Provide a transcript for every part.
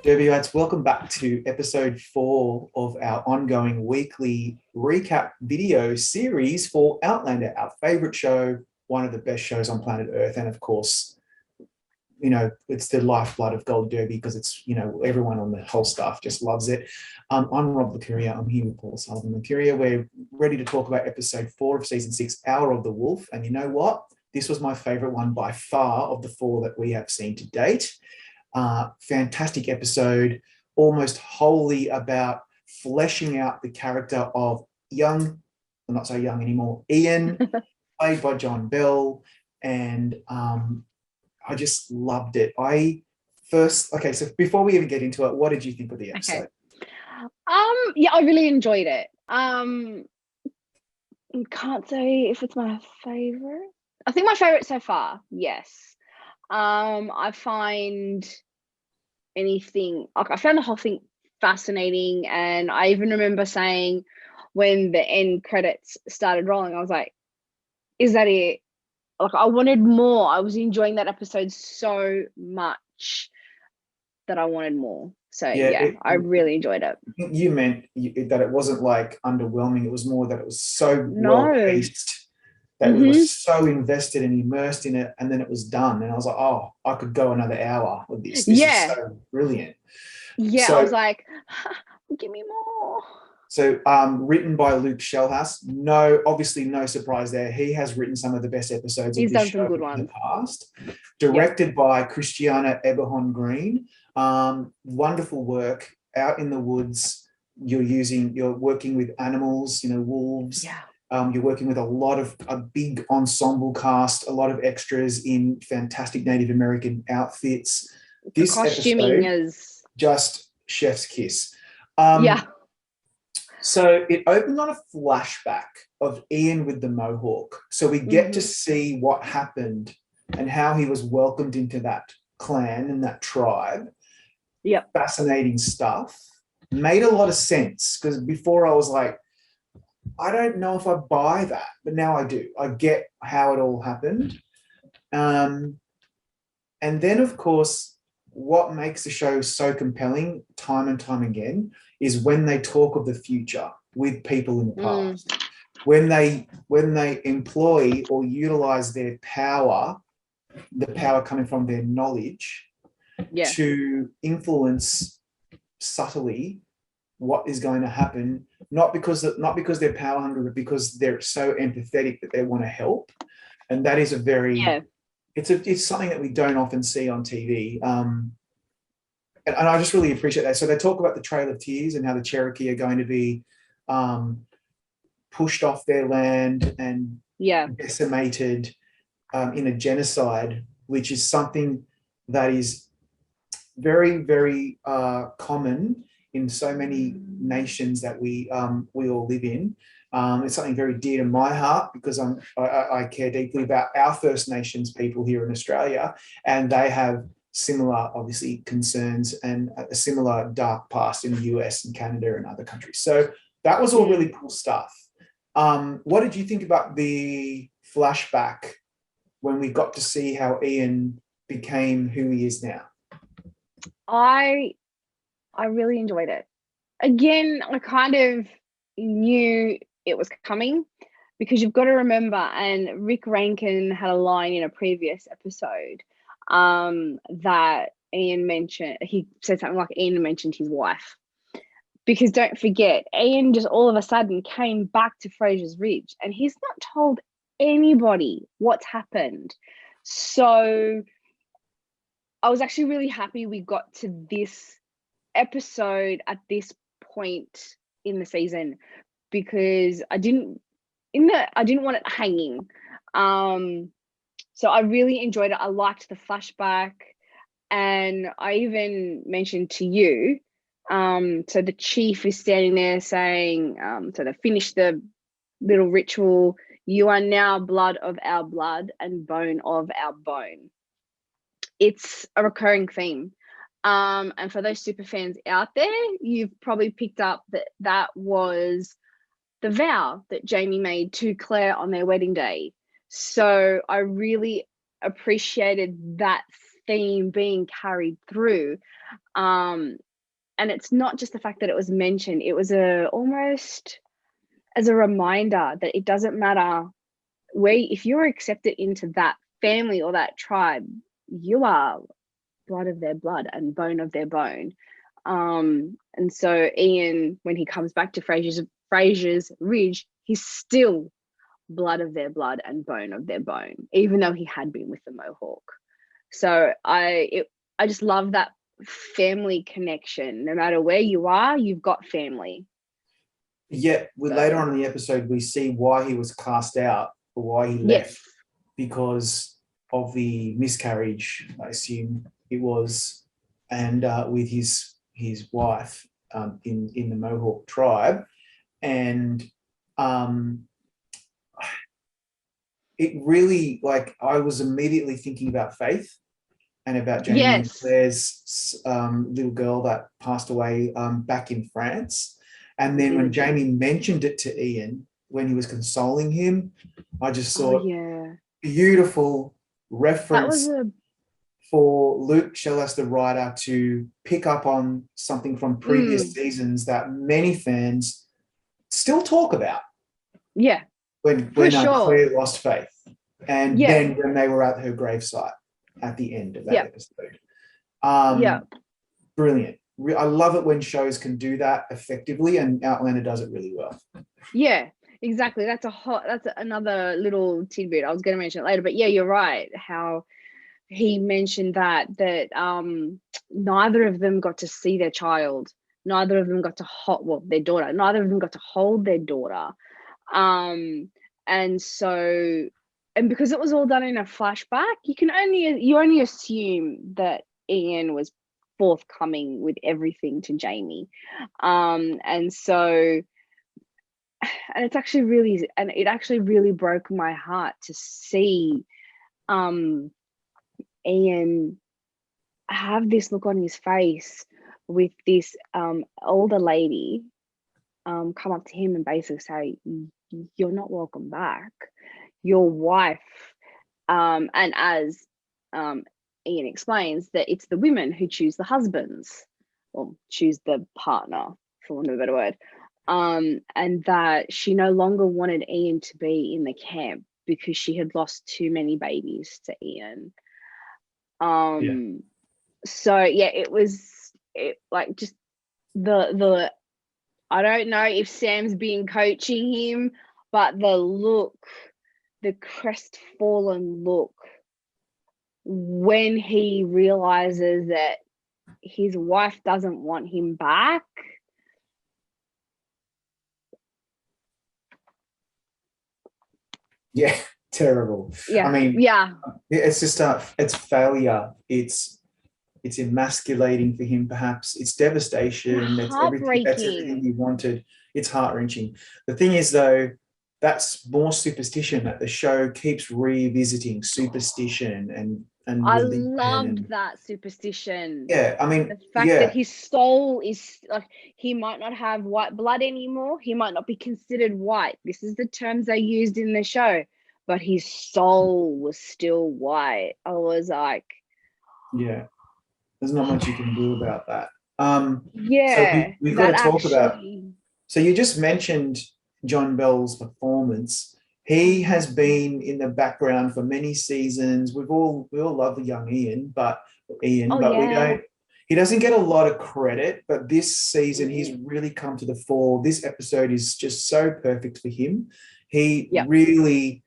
Derbyites, welcome back to episode 4 of our ongoing weekly recap video series for Outlander, our favorite show, one of the best shows on planet Earth. And of course, it's the lifeblood of Gold Derby because it's, everyone on the whole staff just loves it. I'm Rob Licuria. I'm here with Paula Sullivan-Licuria. We're ready to talk about episode 4 of season 6, Hour of the Wolf. And you know what? This was my favorite one by far of the 4 that we have seen to date. Fantastic episode, almost wholly about fleshing out the character of young, well, not so young anymore, Ian, played by John Bell, and I just loved it. So before we even get into it, what did you think of the episode? Yeah, I really enjoyed it. Can't say if it's my favorite. I think my favorite so far, yes. I find I found the whole thing fascinating, and I even remember saying when the end credits started rolling, I was like, is that it? Like, I wanted more. I was enjoying that episode so much that I wanted more. So I really enjoyed it. You meant that it wasn't like underwhelming. It was more that it was so well paced that we were so invested and immersed in it, and then it was done. And I was like, oh, I could go another hour with this. This is so brilliant. Yeah, so, I was like, give me more. So written by Luke Shellhouse. Obviously no surprise there. He has written some of the best episodes of this show in the past. Directed by Christiana Eberhon Green. Wonderful work. Out in the woods, you're working with animals, wolves. Yeah. You're working with a big ensemble cast, a lot of extras in fantastic Native American outfits. This costuming is just chef's kiss. So it opens on a flashback of Ian with the mohawk. So we get to see what happened and how he was welcomed into that clan and that tribe. Yeah. Fascinating stuff. Made a lot of sense, because before I was like, I don't know if I buy that, but now I do. I get how it all happened. And then, of course, what makes the show so compelling time and time again is when they talk of the future with people in the past. When they employ or utilize their power, the power coming from their knowledge, to influence subtly what is going to happen, not because they're power hungry, but because they're so empathetic that they want to help. And that is a very it's something that we don't often see on TV. And I just really appreciate that. So they talk about the Trail of Tears and how the Cherokee are going to be pushed off their land and decimated in a genocide, which is something that is very, very common in so many nations that we all live in. It's something very dear to my heart because I care deeply about our First Nations people here in Australia, and they have similar, obviously, concerns and a similar dark past in the US and Canada and other countries. So that was all really cool stuff. What did you think about the flashback when we got to see how Ian became who he is now? I really enjoyed it. Again, I kind of knew it was coming because you've got to remember, and Rick Rankin had a line in a previous episode that Ian mentioned. He said something like Ian mentioned his wife. Because don't forget, Ian just all of a sudden came back to Fraser's Ridge and he's not told anybody what's happened. So I was actually really happy we got to this episode at this point in the season because I didn't want it hanging. So I really enjoyed it. I liked the flashback, and I even mentioned to you, so the chief is standing there saying, so they finished the little ritual, you are now blood of our blood and bone of our bone. It's a recurring theme. And for those super fans out there, you've probably picked up that was the vow that Jamie made to Claire on their wedding day. So I really appreciated that theme being carried through. And it's not just the fact that it was mentioned, it was almost as a reminder that it doesn't matter where, if you're accepted into that family or that tribe, you are blood of their blood and bone of their bone. And so Ian, when he comes back to Fraser's Ridge, he's still blood of their blood and bone of their bone, even though he had been with the Mohawk. So I just love that family connection. No matter where you are, you've got family. Yeah, later on in the episode, we see why he was cast out or why he left, because of the miscarriage, I assume it was, and with his wife in the Mohawk tribe, and it really, like, I was immediately thinking about Faith and about Jamie and Claire's little girl that passed away back in France. And then when Jamie mentioned it to Ian when he was consoling him, I just thought, beautiful reference for Luke Shellas, the writer, to pick up on something from previous seasons that many fans still talk about. Yeah. When Claire lost Faith, and then when they were at her gravesite at the end of that episode. Brilliant. I love it when shows can do that effectively, and Outlander does it really well. Yeah, exactly. That's another little tidbit. I was going to mention it later, but yeah, you're right. How he mentioned that neither of them got to see their child. Neither of them got to their daughter. Neither of them got to hold their daughter. And so, and because it was all done in a flashback, you only assume that Ian was forthcoming with everything to Jamie. And so, and it actually really broke my heart to see Ian have this look on his face with this older lady come up to him and basically say, "You're not welcome back. Your wife," and as Ian explains, that it's the women who choose the husbands, or choose the partner, for want of a better word, and that she no longer wanted Ian to be in the camp because she had lost too many babies to Ian. So yeah, it was like just the I don't know if Sam's been coaching him, but the look, the crestfallen look when he realizes that his wife doesn't want him back. Yeah, terrible. Yeah. I mean, it's just it's failure. It's emasculating for him, perhaps. It's devastation. That's everything he wanted. It's heart-wrenching. The thing is, though, that's more superstition that the show keeps revisiting, superstition and I loved that superstition. Yeah, I mean, the fact that his soul is like, he might not have white blood anymore. He might not be considered white. This is the terms they used in the show, but his soul was still white. I was like, yeah, there's not much you can do about that. Yeah, so we've got to talk about. So you just mentioned John Bell's performance. He has been in the background for many seasons. We all love the young Ian, but we don't. He doesn't get a lot of credit, but this season he's really come to the fore. This episode is just so perfect for him. He really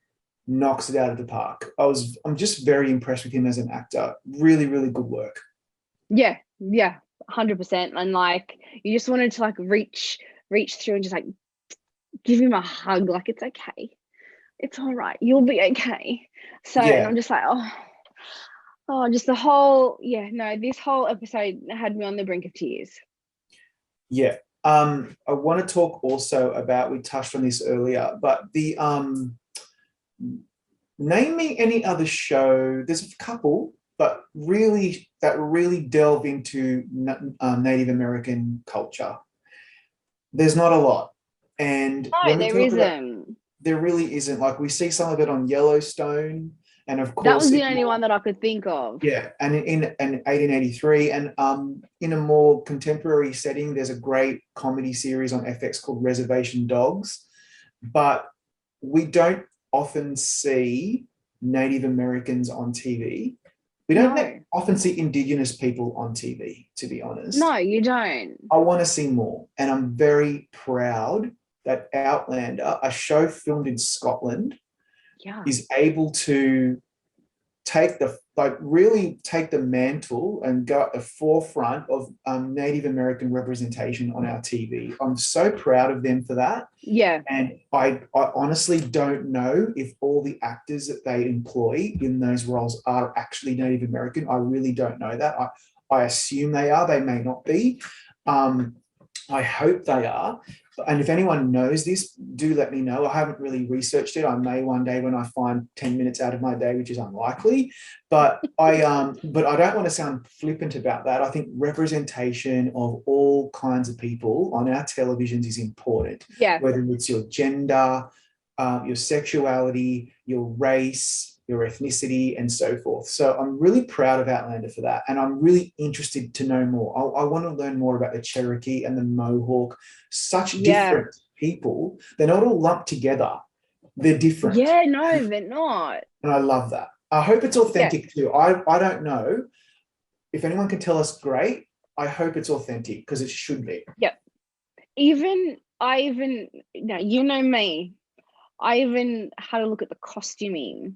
knocks it out of the park. I'm just very impressed with him as an actor. Really, really good work. Yeah, 100%. And like, you just wanted to like reach through and just like give him a hug. Like, it's okay. It's all right. You'll be okay. So, and I'm just like, just the whole, this whole episode had me on the brink of tears. Yeah. I want to talk also about, we touched on this earlier, but the name me any other show. There's a couple, but really delve into Native American culture. There's not a lot. And no, there isn't. There really isn't. Like, we see some of it on Yellowstone, And of That course, was the only one that I could think of. yeah, and in 1883, and in a more contemporary setting, there's a great comedy series on FX called Reservation Dogs, but we don't often see Native Americans on TV. We don't No. often see Indigenous people on TV, to be honest. No, you don't. I want to see more, and I'm very proud that Outlander, a show filmed in Scotland, Yeah. is able to really take the mantle and go at the forefront of Native American representation on our TV. I'm so proud of them for that. Yeah. And I honestly don't know if all the actors that they employ in those roles are actually Native American. I really don't know that. I assume they are. They may not be. I hope they are. And if anyone knows this, do let me know. I haven't really researched it. I may one day when I find 10 minutes out of my day, which is unlikely. But I don't want to sound flippant about that. I think representation of all kinds of people on our televisions is important. Yeah. Whether it's your gender, your sexuality, your race, your ethnicity, and so forth. So I'm really proud of Outlander for that. And I'm really interested to know more. I want to learn more about the Cherokee and the Mohawk. Such different people. They're not all lumped together. They're different. Yeah, no, they're not. And I love that. I hope it's authentic too. I don't know. If anyone can tell us, great. I hope it's authentic because it should be. Yep. You know me. I even had a look at the costuming.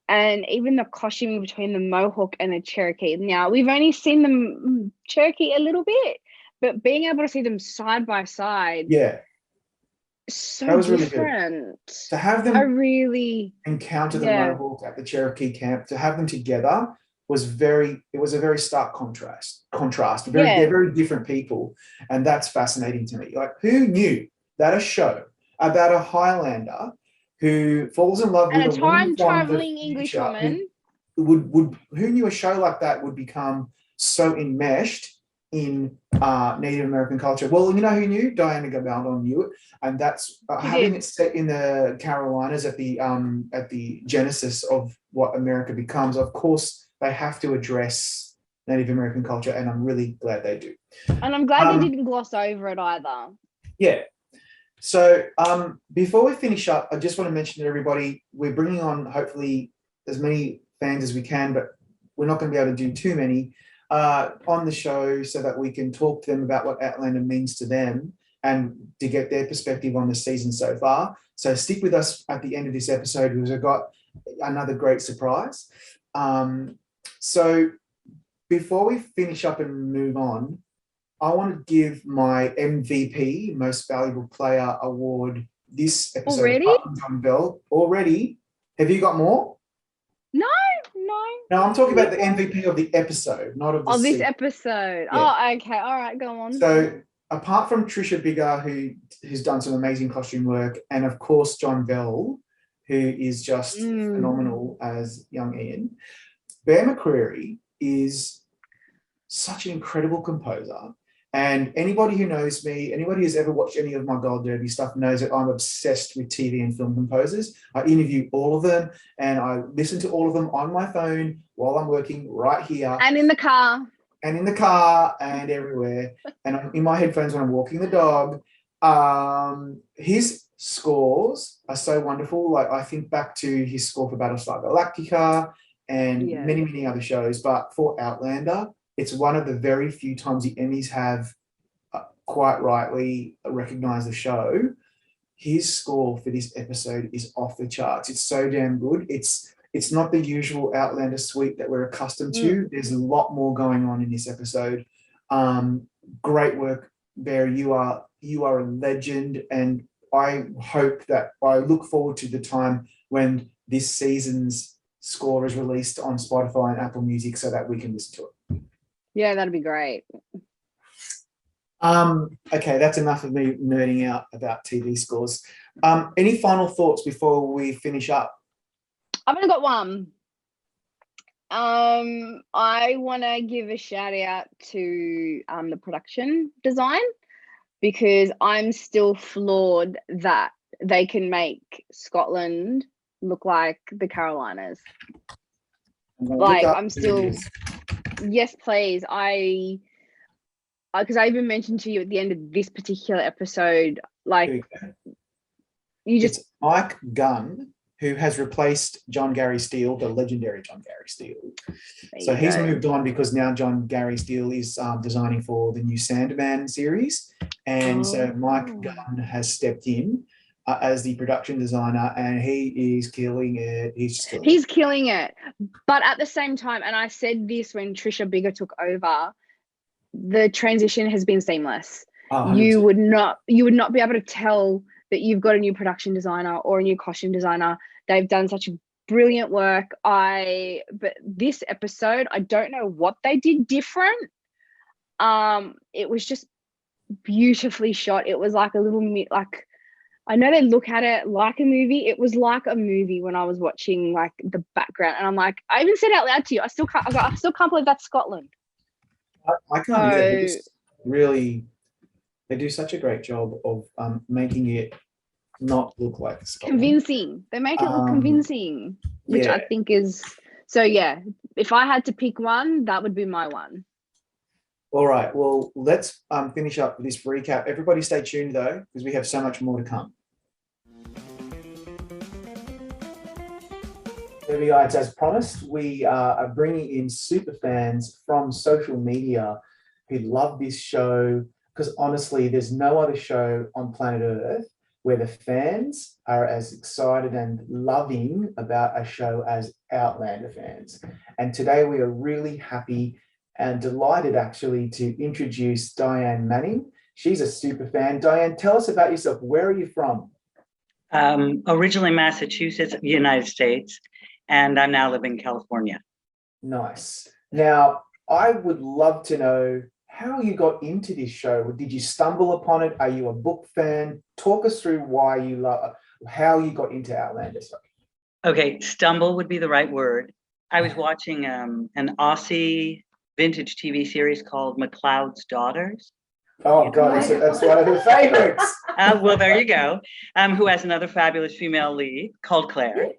And even the costuming between the Mohawk and the Cherokee. Now, we've only seen the Cherokee a little bit, but being able to see them side by side, so that was different. Really good. To have them encounter the Mohawk at the Cherokee camp, to have them together was a very stark contrast. They're very different people, and that's fascinating to me. Like, who knew that a show about a Highlander who falls in love with a time traveling English woman who knew a show like that would become so enmeshed in Native American culture? Well, you know who knew? Diane Gabaldon knew it, and that's having it set in the Carolinas at the genesis of what America becomes. Of course, they have to address Native American culture, and I'm really glad they do. And I'm glad they didn't gloss over it either. Yeah. So before we finish up, I just want to mention to everybody, we're bringing on hopefully as many fans as we can, but we're not going to be able to do too many on the show so that we can talk to them about what Outlander means to them and to get their perspective on the season so far. So stick with us at the end of this episode because I've got another great surprise. So before we finish up and move on, I want to give my MVP, Most Valuable Player award this episode. Already? John Bell. Already? Have you got more? No. No, I'm talking about the MVP of the episode, not of the season. This episode. Yeah. Oh, okay. All right, go on. So apart from Trisha Biggar, who's done some amazing costume work, and of course John Bell, who is just phenomenal as young Ian, Bear McCreary is such an incredible composer. And anybody who knows me, anybody who's ever watched any of my Gold Derby stuff knows that I'm obsessed with TV and film composers. I interview all of them and I listen to all of them on my phone while I'm working right here. And in the car. And everywhere. And I'm in my headphones when I'm walking the dog. His scores are so wonderful. Like, I think back to his score for Battlestar Galactica and many, many other shows. But for Outlander, it's one of the very few times the Emmys have quite rightly recognized the show. His score for this episode is off the charts. It's so damn good. It's not the usual Outlander suite that we're accustomed to. There's a lot more going on in this episode. Great work, Bear. You are a legend, and I look forward to the time when this season's score is released on Spotify and Apple Music so that we can listen to it. Yeah, that'd be great. Okay, that's enough of me nerding out about TV scores. Any final thoughts before we finish up? I've only got one. I want to give a shout out to the production design because I'm still floored that they can make Scotland look like the Carolinas. Like, I'm still, yes, please. Because I even mentioned to you at the end of this particular episode, like, it's Mike Gunn who has replaced John Gary Steele, the legendary John Gary Steele. So he's moved on because now John Gary Steele is designing for the new Sandman series. And so Mike Gunn has stepped in as the production designer, and he is killing it. He's killing it. But at the same time, and I said this when Trisha Bigger took over, the transition has been seamless. You would not be able to tell that you've got a new production designer or a new costume designer. They've done such brilliant work. But this episode, I don't know what they did different. It was just beautifully shot. It was like a little like, I know they look at it like a movie. It was like a movie when I was watching like the background, and I'm like, I even said out loud to you, I still can't believe that's Scotland. I can't either. Really, they do such a great job of making it not look like Scotland. Convincing. They make it look convincing, which I think is so. Yeah, if I had to pick one, that would be my one. All right. Well, let's finish up with this recap. Everybody, stay tuned though, because we have so much more to come. There we are. It's as promised. We are bringing in super fans from social media who love this show, because honestly, there's no other show on planet Earth where the fans are as excited and loving about a show as Outlander fans. And today we are really happy and delighted actually to introduce Diane Manning. She's a super fan. Diane, tell us about yourself. Where are you from? Originally Massachusetts, United States, and I'm now living in California. Nice. Now, I would love to know how you got into this show. Did you stumble upon it? Are you a book fan? Talk us through why you love, how you got into Outlander. Okay, stumble would be the right word. I was watching an Aussie vintage TV series called McLeod's Daughters. Oh God, that's one of her favorites. Well, there you go. Who has another fabulous female lead called Claire.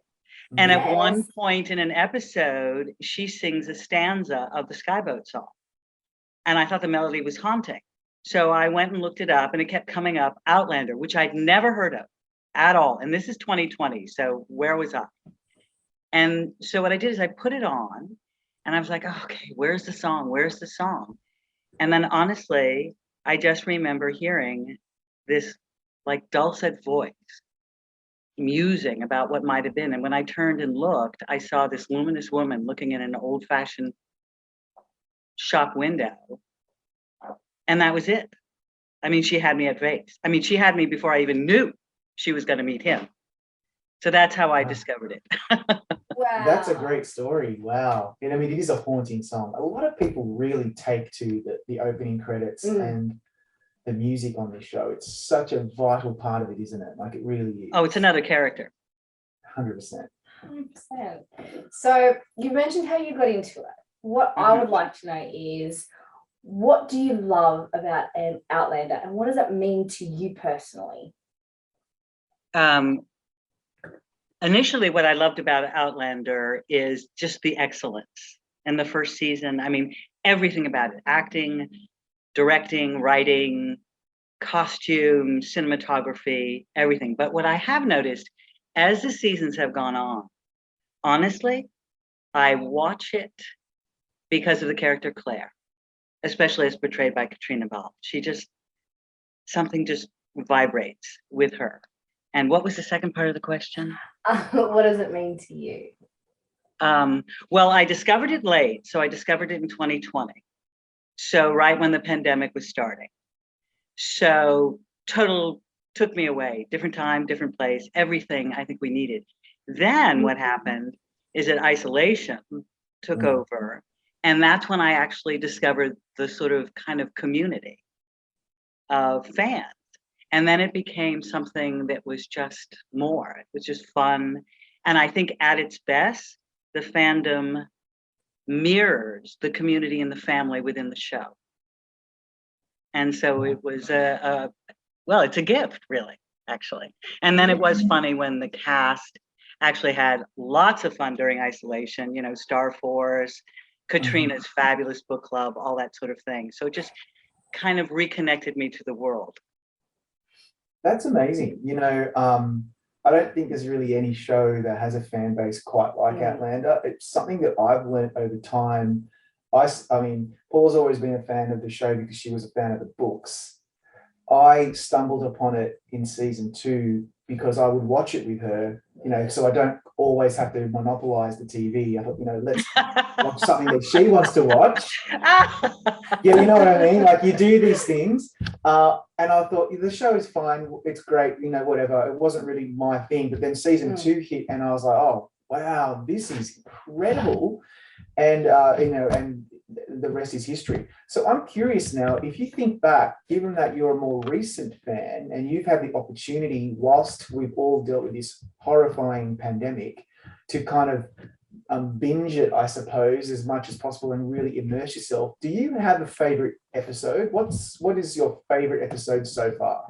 And at one point in an episode, she sings a stanza of the Skyboat song. And I thought the melody was haunting. So I went and looked it up, and it kept coming up, Outlander, which I'd never heard of at all. And this is 2020, so where was I? And so what I did is I put it on, and I was like, oh, okay, where's the song? Where's the song? And then honestly, I just remember hearing this like dulcet voice musing about what might have been. And when I turned and looked, I saw this luminous woman looking in an old-fashioned shop window. And that was it. I mean, she had me at face. I mean, she had me before I even knew she was going to meet him. So that's how I discovered it. Wow. That's a great story. Wow. And I mean, it is a haunting song. A lot of people really take to the opening credits and the music on this show. It's such a vital part of it, isn't it? Like, it really is. Oh, it's another character. 100%. 100%. So you mentioned how you got into it. What I would like to know is, what do you love about an Outlander, and what does it mean to you personally? Initially, what I loved about Outlander is just the excellence. In the first season, I mean, everything about it, acting, directing, writing, costume, cinematography, everything. But what I have noticed as the seasons have gone on, honestly, I watch it because of the character Claire, especially as portrayed by Katrina Ball. Something just vibrates with her. And what was the second part of the question? What does it mean to you? Well, I discovered it late. So I discovered it in 2020. So right when the pandemic was starting. So total took me away, different time, different place, everything I think we needed. Then what happened is that isolation took over. And that's when I actually discovered the sort of kind of community of fans. And then it became something that was just more. It was just fun. And I think at its best, the fandom mirrors the community and the family within the show. And so it was well, it's a gift, really, actually. And then it was funny when the cast, actually had lots of fun during isolation, you know, Star Force, Katrina's fabulous book club, all that sort of thing. So it just kind of reconnected me to the world. That's amazing. You know, I don't think there's really any show that has a fan base quite like Outlander. It's something that I've learned over time. I mean, Paula's always been a fan of the show because she was a fan of the books. I stumbled upon it in season 2 because I would watch it with her, you know, so I don't always have to monopolize the TV. I thought, you know, let's watch something that she wants to watch. Yeah, you know what I mean? Like, you do these things. And I thought, the show is fine. It's great, you know, whatever. It wasn't really my thing. But then season 2 hit and I was like, oh, wow, this is incredible. And, you know, and the rest is history. So I'm curious now, if you think back, given that you're a more recent fan and you've had the opportunity, whilst we've all dealt with this horrifying pandemic, to kind of binge it, I suppose, as much as possible and really immerse yourself. Do you have a favorite episode? What is your favorite episode so far?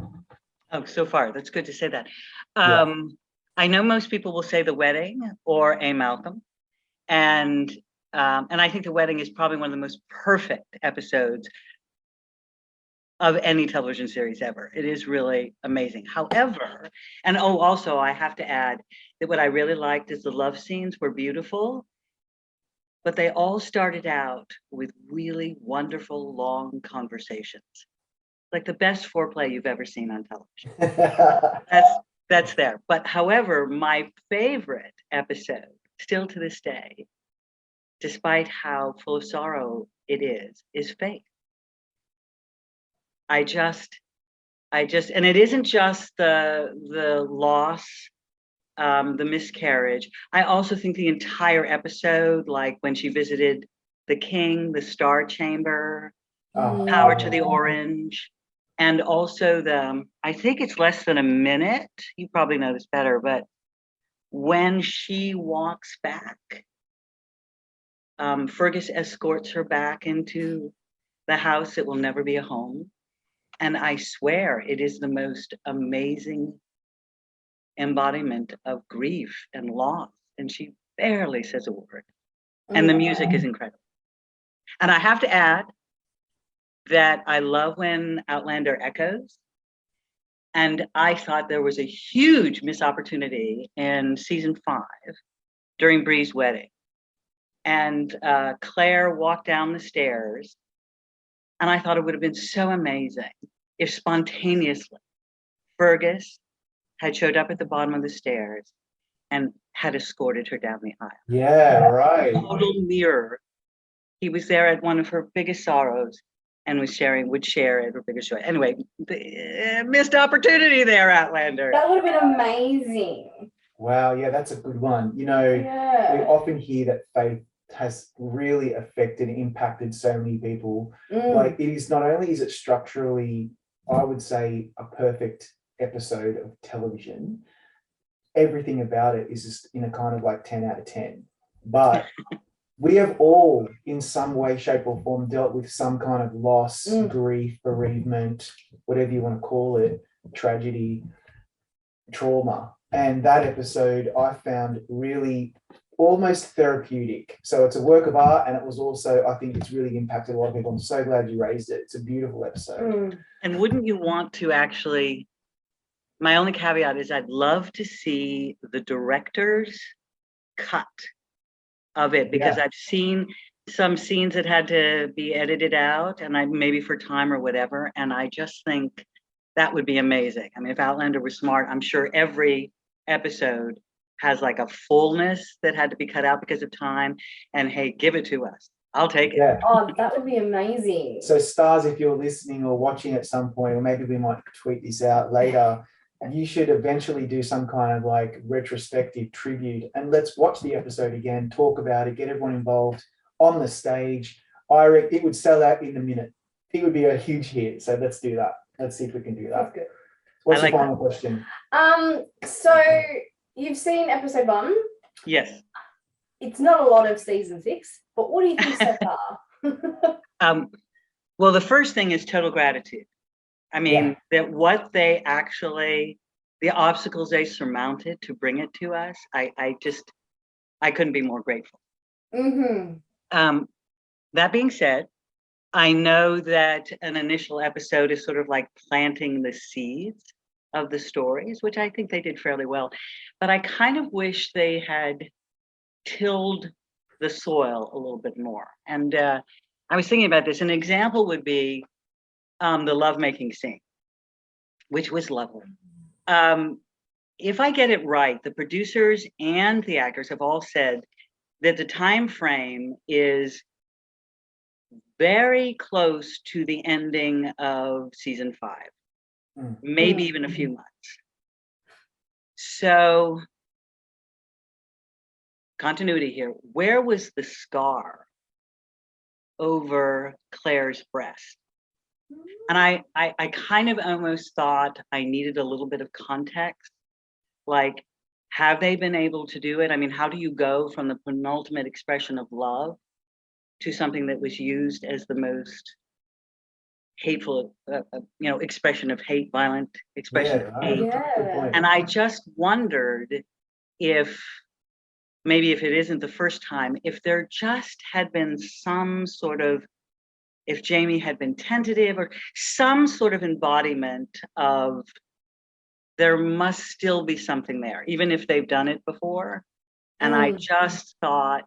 Oh, so far. That's good to say that. I know most people will say The Wedding or A Malcolm. And I think The Wedding is probably one of the most perfect episodes of any television series ever. It is really amazing. However, and also I have to add that what I really liked is the love scenes were beautiful, but they all started out with really wonderful, long conversations. Like the best foreplay you've ever seen on television. That's there. But however, my favorite episode, still to this day, despite how full of sorrow it is Faith. I just, and it isn't just the loss, the miscarriage. I also think the entire episode, like when she visited the king, the Star Chamber, Power to the Orange, and also I think it's less than a minute, you probably know this better, but when she walks back, Fergus escorts her back into the house. It will never be a home. And I swear it is the most amazing embodiment of grief and loss. And she barely says a word. And the music is incredible. And I have to add that I love when Outlander echoes. And I thought there was a huge missed opportunity in season 5 during Bree's wedding. And Claire walked down the stairs, and I thought it would have been so amazing if spontaneously Fergus had showed up at the bottom of the stairs and had escorted her down the aisle. Yeah, right. Total mirror. He was there at one of her biggest sorrows and would share at her biggest joy. Anyway, missed opportunity there, Outlander. That would have been amazing. Wow, yeah, that's a good one. You know, we often hear that Faith has really affected and impacted so many people. Like, it is not only is it structurally, I would say, a perfect episode of television, everything about it is just in a kind of like 10 out of 10. But we have all, in some way, shape, or form, dealt with some kind of loss, grief, bereavement, whatever you want to call it, tragedy, trauma. And that episode I found really almost therapeutic. So it's a work of art, and it was also, I think it's really impacted a lot of people. I'm so glad you raised it. It's a beautiful episode. And wouldn't you want to actually, my only caveat is I'd love to see the director's cut of it, because I've seen some scenes that had to be edited out, and maybe for time or whatever, and I just think that would be amazing. I mean, if Outlander was smart, I'm sure every episode has like a fullness that had to be cut out because of time, and hey, give it to us. I'll take it. Yeah. Oh, that would be amazing. So Starz, if you're listening or watching at some point, or maybe we might tweet this out later, you should eventually do some kind of like retrospective tribute, and let's watch the episode again, talk about it, get everyone involved on the stage. I reckon it would sell out in a minute. It would be a huge hit. So let's do that. Let's see if we can do that. That's good. What's the final question? So you've seen episode 1. Yes. It's not a lot of season 6, but what do you think so far? Well, the first thing is total gratitude. I mean, that what they actually the obstacles they surmounted to bring it to us, I couldn't be more grateful. That being said, I know that an initial episode is sort of like planting the seeds of the stories, which I think they did fairly well. But I kind of wish they had tilled the soil a little bit more. And I was thinking about this. An example would be the lovemaking scene, which was lovely. If I get it right, the producers and the actors have all said that the time frame is very close to the ending of season 5, maybe even a few months. So, continuity here. Where was the scar over Claire's breast? And I kind of almost thought I needed a little bit of context. Like, have they been able to do it? I mean, how do you go from the penultimate expression of love to something that was used as the most hateful, expression of hate, violent expression of hate? And I just wondered if, maybe if it isn't the first time, if there just had been some sort of, if Jamie had been tentative or some sort of embodiment of, there must still be something there, even if they've done it before. And I just thought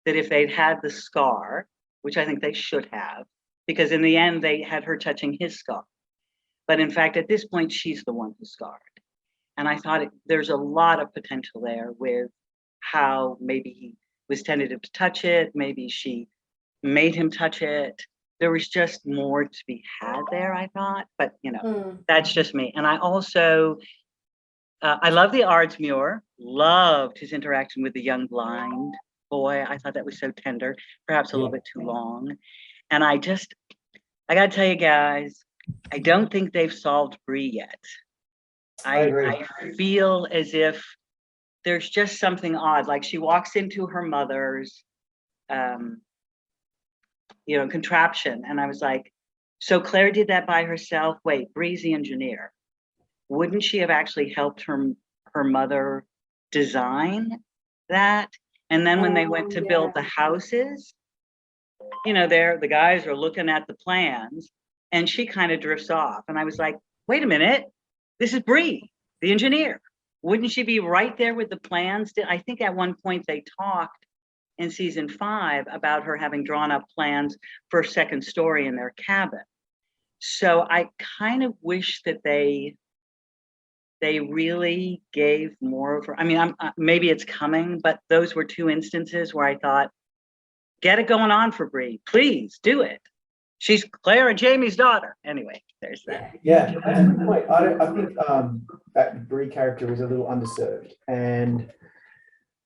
that if they'd had the scar, which I think they should have, because in the end they had her touching his scar. But in fact, at this point, she's the one who's scarred. And I thought there's a lot of potential there with how maybe he was tentative to touch it, maybe she made him touch it. There was just more to be had there, I thought, but that's just me. And I also, I love the Ardsmuir, loved his interaction with the young blind boy. I thought that was so tender, perhaps a little bit too long. And I gotta tell you guys, I don't think they've solved Bree yet. I feel as if there's just something odd, like she walks into her mother's, contraption. And I was like, so Claire did that by herself? Wait, Bree's the engineer. Wouldn't she have actually helped her mother design that? And then when they went to build the houses, the guys are looking at the plans and she kind of drifts off. And I was like, wait a minute, this is Bree, the engineer. Wouldn't she be right there with the plans? I think at one point they talked in season 5 about her having drawn up plans for a second story in their cabin. So I kind of wish that they really gave more of her. I mean, maybe it's coming, but those were 2 instances where I thought, get it going on for Bree, please do it. She's Claire and Jamie's daughter. Anyway, there's that. Yeah, that's a good point. I think that Bree character was a little underserved, and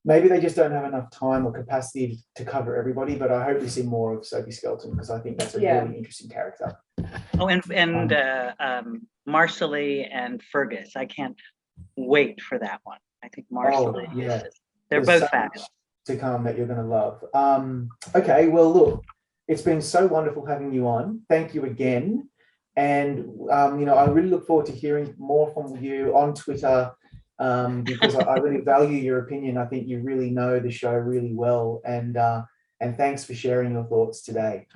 maybe they just don't have enough time or capacity to cover everybody. But I hope we see more of Sophie Skelton, because I think that's a really interesting character. Oh, and Marcelly and Fergus. I can't wait for that one. I think Marcelly. They're both fabulous. To come that you're going to love. Okay, well, look, it's been so wonderful having you on. Thank you again. And, I really look forward to hearing more from you on Twitter, because I really value your opinion. I think you really know the show really well. And thanks for sharing your thoughts today.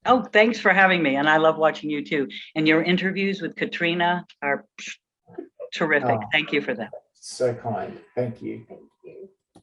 Oh, thanks for having me. And I love watching you too. And your interviews with Katrina are terrific. Thank you for that. So kind. Thank you. Thank you.